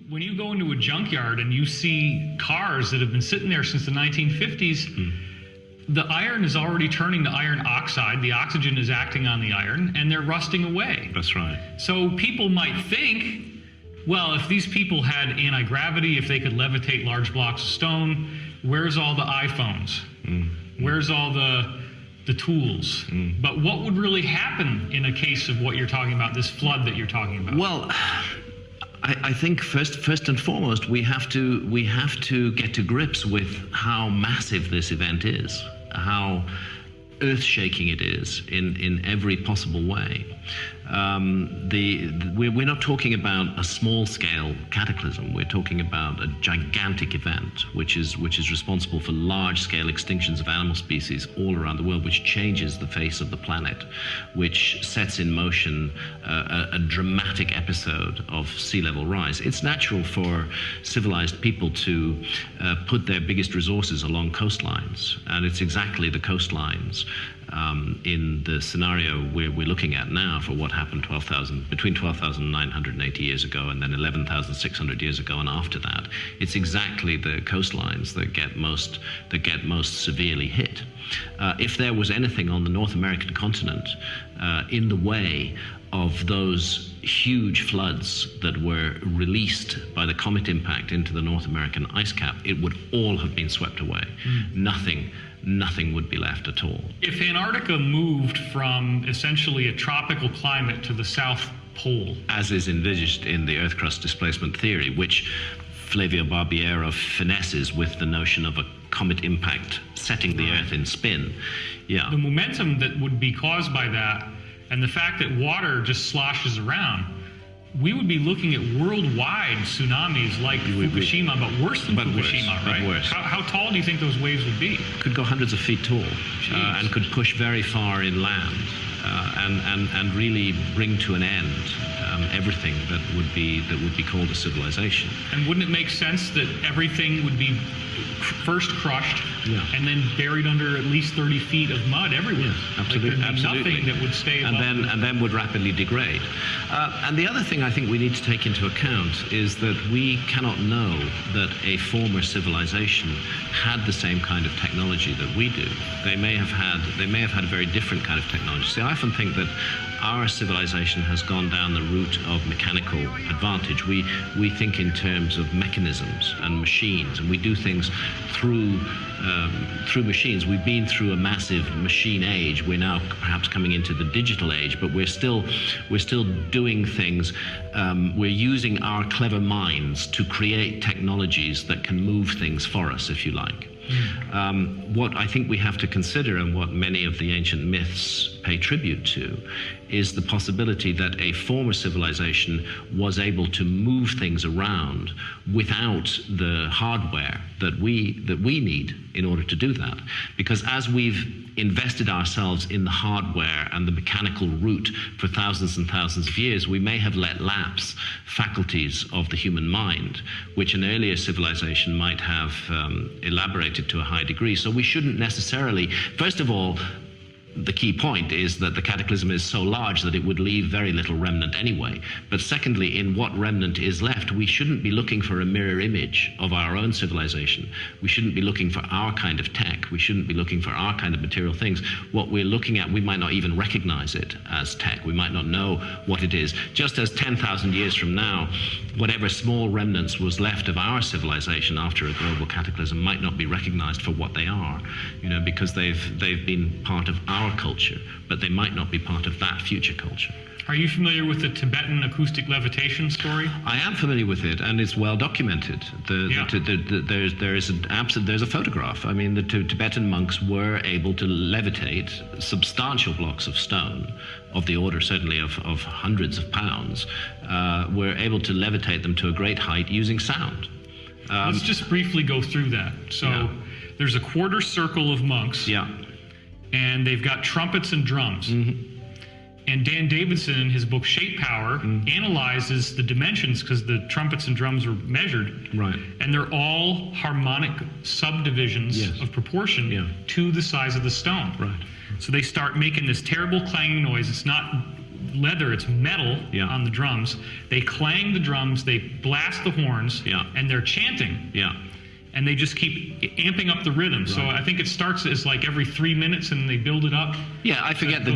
when you go into a junkyard and you see cars that have been sitting there since the 1950s, the iron is already turning to iron oxide. The oxygen is acting on the iron, and they're rusting away. That's right. So people might think, well, if these people had anti-gravity, if they could levitate large blocks of stone, where's all the iPhones? Where's all the tools? But what would really happen in a case of what you're talking about, this flood that you're talking about? Well, I think first and foremost, we have to get to grips with how massive this event is, how earth-shaking it is in every possible way. We're not talking about a small-scale cataclysm. We're talking about a gigantic event, which is responsible for large-scale extinctions of animal species all around the world, which changes the face of the planet, which sets in motion a dramatic episode of sea level rise. It's natural for civilized people to put their biggest resources along coastlines, and it's exactly the coastlines in the scenario we're looking at now for what happened between 12,980 years ago and then 11,600 years ago and after that. It's exactly the coastlines that get most severely hit. If there was anything on the North American continent in the way of those huge floods that were released by the comet impact into the North American ice cap, it would all have been swept away. Nothing would be left at all. If Antarctica moved from essentially a tropical climate to the South Pole, as is envisaged in the Earth crust displacement theory, which Flavio Barbiero finesses with the notion of a comet impact setting the Earth in spin, the momentum that would be caused by that, and the fact that water just sloshes around, we would be looking at worldwide tsunamis like Fukushima, but worse than Fukushima, right? Worse. How tall do you think those waves would be? Could go hundreds of feet tall, and could push very far inland, and really bring to an end everything that would be called a civilization. And wouldn't it make sense that everything would be first crushed and then buried under at least 30 feet of mud everywhere? Yes, absolutely. Like nothing that would stay above. And then would rapidly degrade. And the other thing I think we need to take into account is that we cannot know that a former civilization had the same kind of technology that we do. They may have had a very different kind of technology. See, I often think that our civilization has gone down the route of mechanical advantage. We think in terms of mechanisms and machines, and we do things through machines. We've been through a massive machine age. We're now perhaps coming into the digital age, but we're still doing things. We're using our clever minds to create technologies that can move things for us, if you like. What I think we have to consider, and what many of the ancient myths pay tribute to, is the possibility that a former civilization was able to move things around without the hardware that we need in order to do that. Because as we've invested ourselves in the hardware and the mechanical route for thousands and thousands of years, we may have let lapse faculties of the human mind, which an earlier civilization might have elaborated to a high degree. So we shouldn't necessarily, first of all, the key point is that the cataclysm is so large that it would leave very little remnant anyway. But secondly, in what remnant is left, we shouldn't be looking for a mirror image of our own civilization. We shouldn't be looking for our kind of tech. We shouldn't be looking for our kind of material things. What we're looking at, we might not even recognize it as tech. We might not know what it is. Just as 10,000 years from now, whatever small remnants was left of our civilization after a global cataclysm might not be recognized for what they are, because they've been part of our culture, but they might not be part of that future culture. Are you familiar with the Tibetan acoustic levitation story? I am familiar with it, and it's well documented. There's a photograph. I mean, the Tibetan monks were able to levitate substantial blocks of stone, of the order certainly of hundreds of pounds, were able to levitate them to a great height using sound. Let's just briefly go through that. So there's a quarter circle of monks. And they've got trumpets and drums. And Dan Davidson, in his book Shape Power, analyzes the dimensions, because the trumpets and drums are measured. Right. And they're all harmonic subdivisions of proportion to the size of the stone. Right. So they start making this terrible clanging noise. It's not leather, it's metal Yeah. on the drums. They clang the drums, they blast the horns, Yeah. and they're chanting. Yeah. And they just keep amping up the rhythm. So I think it starts as like every 3 minutes, and they build it up. Yeah, I forget the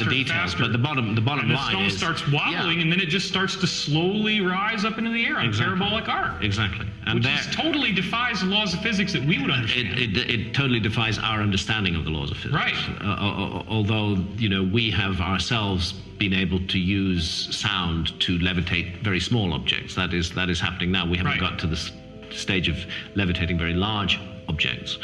details, but the bottom and line the stone is starts wobbling, yeah. and then it just starts to slowly rise up into the air on Exactly. parabolic arc. Exactly. And Which totally defies the laws of physics that we would understand. it totally defies our understanding of the laws of physics. Right. Although, we have ourselves been able to use sound to levitate very small objects. That is happening now. We haven't Right. got to the stage of levitating very large objects.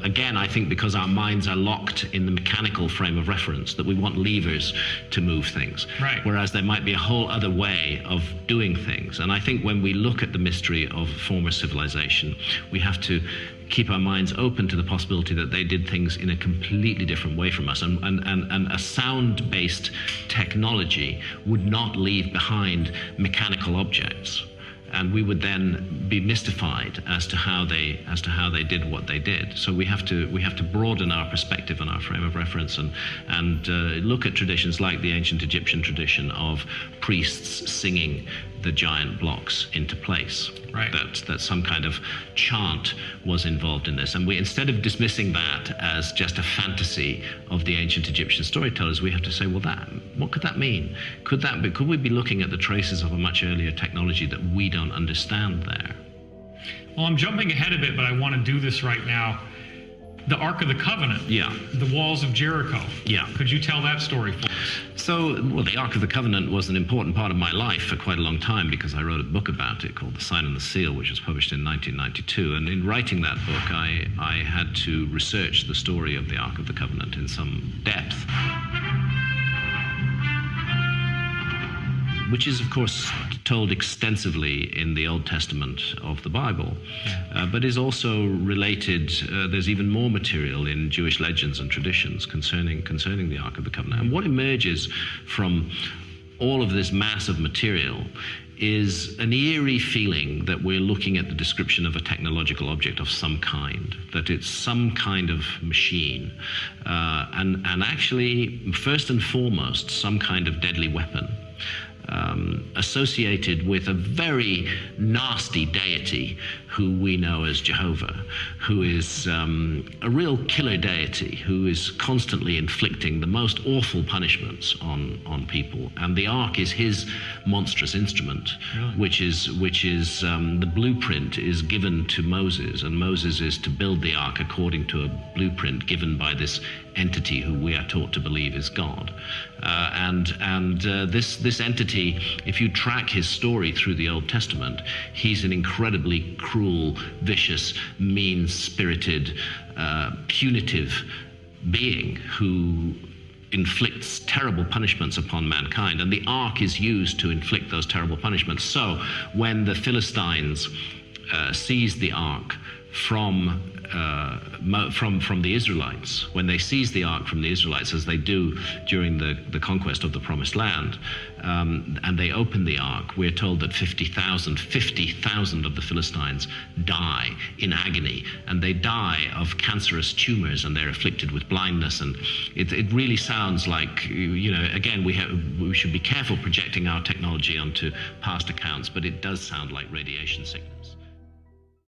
Again, I think because our minds are locked in the mechanical frame of reference, that we want levers to move things. Right. Whereas there might be a whole other way of doing things. And I think when we look at the mystery of former civilization, we have to keep our minds open to the possibility that they did things in a completely different way from us. And a sound-based technology would not leave behind mechanical objects. And we would then be mystified as to how they did what they did. So we have to broaden our perspective and our frame of reference, and look at traditions like the ancient Egyptian tradition of priests singing the giant blocks into place. Right. That some kind of chant was involved in this. And we, instead of dismissing that as just a fantasy of the ancient Egyptian storytellers, we have to say, well, what could that mean? Could we be looking at the traces of a much earlier technology that we don't understand there? Well, I'm jumping ahead a bit, but I want to do this right now. The Ark of the Covenant. Yeah. The walls of Jericho. Yeah. Could you tell that story for us? So, the Ark of the Covenant was an important part of my life for quite a long time, because I wrote a book about it called The Sign and the Seal, which was published in 1992. And in writing that book, I had to research the story of the Ark of the Covenant in some depth, which is, of course, told extensively in the Old Testament of the Bible, but is also related. There's even more material in Jewish legends and traditions concerning the Ark of the Covenant. And what emerges from all of this mass of material is an eerie feeling that we're looking at the description of a technological object of some kind, that it's some kind of machine, and actually, first and foremost, some kind of deadly weapon. Associated with a very nasty deity who we know as Jehovah, who is a real killer deity who is constantly inflicting the most awful punishments on people. And the ark is his monstrous instrument, really? which is the blueprint is given to Moses, and Moses is to build the ark according to a blueprint given by this entity who we are taught to believe is God. This entity, if you track his story through the Old Testament, he's an incredibly cruel, vicious, mean-spirited, punitive being who inflicts terrible punishments upon mankind, and the ark is used to inflict those terrible punishments. So when the Philistines seized the ark from the Israelites, when they seized the ark from the Israelites, as they do during the conquest of the Promised Land, and they open the ark, we're told that 50,000 of the Philistines die in agony, and they die of cancerous tumors, and they're afflicted with blindness. And it really sounds like, again, we should be careful projecting our technology onto past accounts, but it does sound like radiation sickness.